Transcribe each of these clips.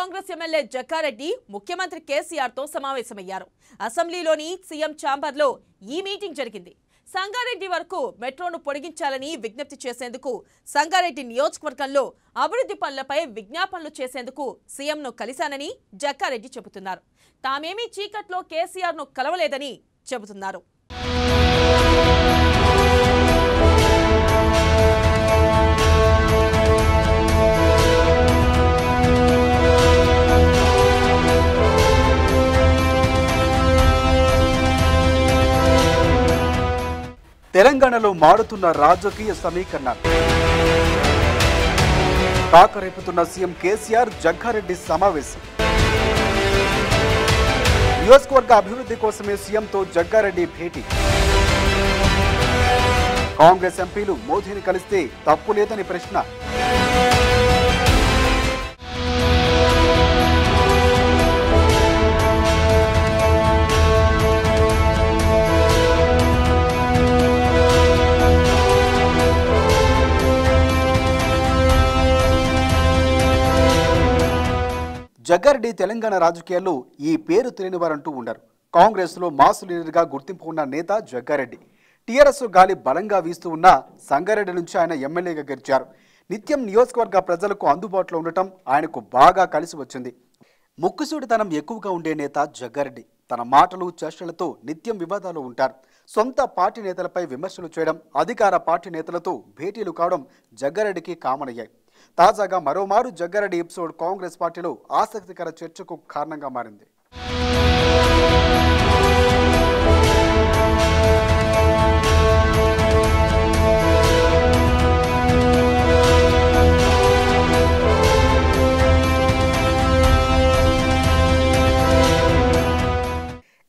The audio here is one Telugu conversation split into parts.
కాంగ్రెస్ ఎమ్మెల్యే జగ్గారెడ్డి ముఖ్యమంత్రి కేసీఆర్ తో సమావేశమయ్యారు. అసెంబ్లీలోని సీఎం ఛాంబర్లో ఈ మీటింగ్ జరిగింది. సంగారెడ్డి వరకు మెట్రోను పొడిగించాలని విజ్ఞప్తి చేసేందుకు సంగారెడ్డి నియోజకవర్గంలో అభివృద్ధి పనులపై విజ్ఞాపనలు చేసేందుకు సీఎంను కలిశానని జగ్గారెడ్డి చెబుతున్నారు. తామేమీ చీకట్లో కేసీఆర్ను కలవలేదని చెబుతున్నారు. తెలంగాణలో మారుతున్న రాజకీయ సమీకరణాలు కాకరేపుతున్న సీఎం కేసీఆర్ జగ్గారెడ్డి సమావేశం. నియోజకవర్గ అభివృద్ధి కోసమే సీఎంతో జగ్గారెడ్డి భేటీ. కాంగ్రెస్ ఎంపీలు మోదీని కలిస్తే తప్పు లేదని ప్రశ్న. జగ్గారెడ్డి తెలంగాణ రాజకీయాల్లో ఈ పేరు తెలియని వారంటూ ఉండరు. కాంగ్రెస్లో మాస్ లీడర్గా గుర్తింపు ఉన్న నేత జగ్గారెడ్డి. టీఆర్ఎస్ గాలి బలంగా వీస్తూ ఉన్న సంగారెడ్డి నుంచి ఆయన ఎమ్మెల్యేగా గెలిచారు. నిత్యం నియోజకవర్గ ప్రజలకు అందుబాటులో ఉండటం ఆయనకు బాగా కలిసి వచ్చింది. ముక్కుసూడితనం ఎక్కువగా ఉండే నేత జగ్గారెడ్డి. తన మాటలు చేష్టలతో నిత్యం వివాదాలు ఉంటారు. సొంత పార్టీ నేతలపై విమర్శలు చేయడం, అధికార పార్టీ నేతలతో భేటీలు కావడం జగ్గారెడ్డికి కామన్ అయ్యాయి. తాజాగా మరోమారు జగ్గారెడ్డి ఎపిసోడ్ కాంగ్రెస్ పార్టీలో ఆసక్తికర చర్చకు కారణంగా మారింది.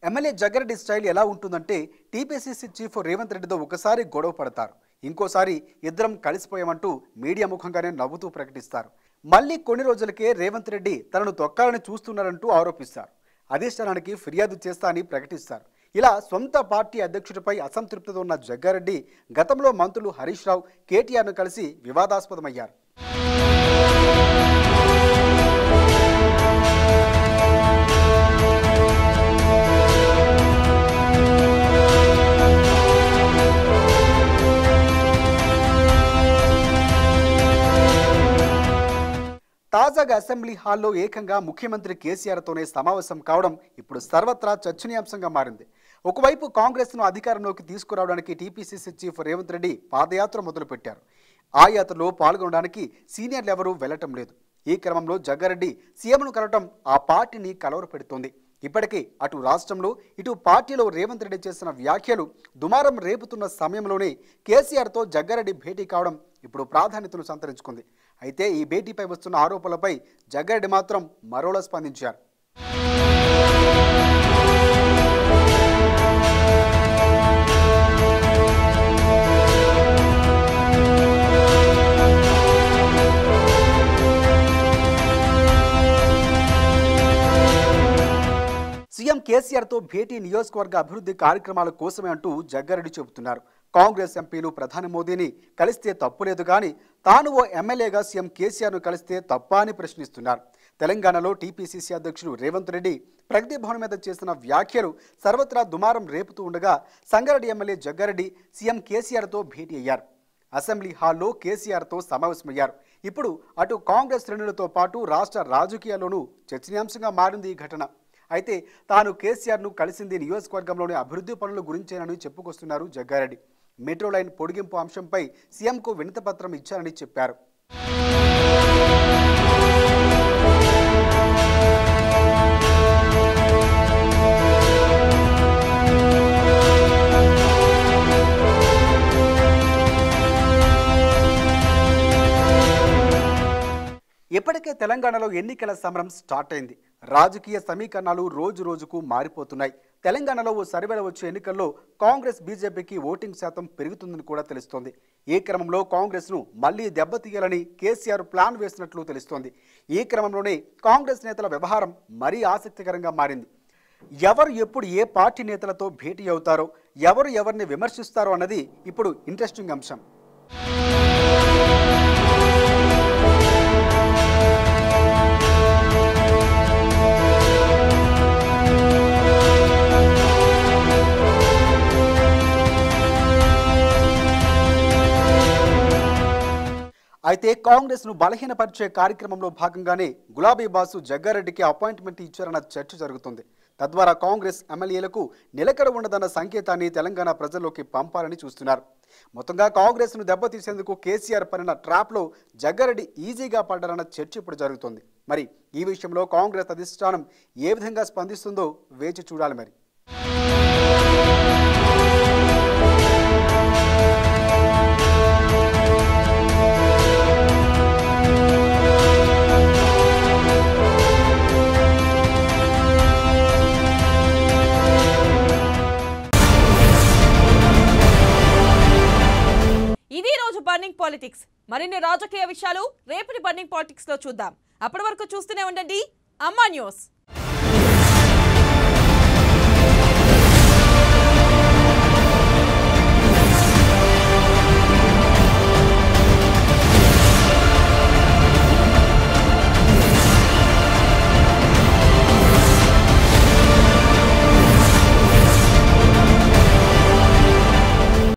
ఎమ్మెల్యే జగ్గారెడ్డి స్టైల్ ఎలా ఉంటుందంటే, టీపీసీసీ చీఫ్ రేవంత్ రెడ్డితో ఒకసారి గొడవ పడతారు, ఇంకోసారి ఇద్దరం కలిసిపోయామంటూ మీడియా ముఖంగానే నవ్వుతూ ప్రకటిస్తారు. మళ్ళీ కొన్ని రోజులకే రేవంత్ రెడ్డి తనను తొక్కాలని చూస్తున్నారంటూ ఆరోపిస్తారు. అధిష్టానానికి ఫిర్యాదు చేస్తా అని ప్రకటిస్తారు. ఇలా సొంత పార్టీ అధ్యక్షుడిపై అసంతృప్తితో ఉన్న జగ్గారెడ్డి గతంలో మంత్రులు హరీష్ రావు, కేటీఆర్ను కలిసి వివాదాస్పదమయ్యారు. తాజాగా అసెంబ్లీ హాల్లో ఏకంగా ముఖ్యమంత్రి కేసీఆర్తోనే సమావేశం కావడం ఇప్పుడు సర్వత్రా చర్చనీయాంశంగా మారింది. ఒకవైపు కాంగ్రెస్ను అధికారంలోకి తీసుకురావడానికి టీపీసీసీ చీఫ్ రేవంత్ రెడ్డి పాదయాత్ర మొదలుపెట్టారు. ఆ యాత్రలో పాల్గొనడానికి సీనియర్లు ఎవరూ వెళ్లటం లేదు. ఈ క్రమంలో జగ్గారెడ్డి సీఎంను కలవటం ఆ పార్టీని కలవరపెడుతోంది. ఇప్పటికే అటు రాష్ట్రంలో ఇటు పార్టీలో రేవంత్ రెడ్డి చేసిన వ్యాఖ్యలు దుమారం రేపుతున్న సమయంలోనే కేసీఆర్తో జగ్గారెడ్డి భేటీ కావడం ఇప్పుడు ప్రాధాన్యతను సంతరించుకుంది. అయితే ఈ భేటీపై వస్తున్న ఆరోపణలపై జగ్గారెడ్డి మాత్రం మరోలా స్పందించారు. సీఎం కేసీఆర్తో భేటీ నియోజకవర్గ అభివృద్ధి కార్యక్రమాల కోసమే అంటూ జగ్గారెడ్డి చెబుతున్నారు. కాంగ్రెస్ ఎంపీలు ప్రధాని మోదీని కలిస్తే తప్పులేదు, కానీ తాను ఓ ఎమ్మెల్యేగా సీఎం కేసీఆర్ను కలిస్తే తప్పా అని ప్రశ్నిస్తున్నారు. తెలంగాణలో టీపీసీసీ అధ్యక్షుడు రేవంత్ రెడ్డి ప్రగతి భవన్ మీద చేసిన వ్యాఖ్యలు సర్వత్రా దుమారం రేపుతూ ఉండగా సంగారెడ్డి ఎమ్మెల్యే జగ్గారెడ్డి సీఎం కేసీఆర్తో భేటీ అయ్యారు. అసెంబ్లీ హాల్లో కేసీఆర్తో సమావేశమయ్యారు. ఇప్పుడు అటు కాంగ్రెస్ శ్రేణులతో పాటు రాష్ట్ర రాజకీయాల్లోనూ చర్చనీయాంశంగా మారింది ఈ ఘటన. అయితే తాను కేసీఆర్ను కలిసింది నియోజకవర్గంలోని అభివృద్ధి పనుల గురించేనని చెప్పుకొస్తున్నారు జగ్గారెడ్డి. మెట్రో లైన్ పొడిగింపు అంశంపై సీఎంకు వినతిపత్రం ఇచ్చారని చెప్పారు. ఇప్పటికే తెలంగాణలో ఎన్నికల సమరం స్టార్ట్ అయింది. రాజకీయ సమీకరణాలు రోజు రోజుకు మారిపోతున్నాయి. తెలంగాణలో ఓ సర్వేలో వచ్చే ఎన్నికల్లో కాంగ్రెస్ బీజేపీకి ఓటింగ్ శాతం పెరుగుతుందని కూడా తెలుస్తోంది. ఈ క్రమంలో కాంగ్రెస్ను మళ్లీ దెబ్బతీయాలని కేసీఆర్ ప్లాన్ వేసినట్లు తెలుస్తోంది. ఈ క్రమంలోనే కాంగ్రెస్ నేతల వ్యవహారం మరీ ఆసక్తికరంగా మారింది. ఎవరు ఎప్పుడు ఏ పార్టీ నేతలతో భేటీ అవుతారో, ఎవరు ఎవరిని విమర్శిస్తారో అన్నది ఇప్పుడు ఇంట్రెస్టింగ్ అంశం. అయితే కాంగ్రెస్ ను బలహీనపరిచే కార్యక్రమంలో భాగంగానే గులాబీ బాసు జగ్గారెడ్డికి అపాయింట్మెంట్ ఇచ్చారన్న చర్చ జరుగుతుంది. తద్వారా కాంగ్రెస్ ఎమ్మెల్యేలకు నిలకడ ఉండదన్న సంకేతాన్ని తెలంగాణ ప్రజల్లోకి పంపాలని చూస్తున్నారు. మొత్తంగా కాంగ్రెస్ ను దెబ్బతీసేందుకు కేసీఆర్ పడిన ట్రాప్లో జగ్గారెడ్డి ఈజీగా పడ్డారన్న చర్చ ఇప్పుడు జరుగుతుంది. మరి ఈ విషయంలో కాంగ్రెస్ అధిష్టానం ఏ విధంగా స్పందిస్తుందో వేచి చూడాలి. మరి ఇది రోజు బర్నింగ్ పాలిటిక్స్. మరిన్ని రాజకీయ విషయాలు రేపటి బర్నింగ్ పాలిటిక్స్ లో చూద్దాం. అప్పటి వరకు చూస్తూనే ఉండండి అమ్మా న్యూస్.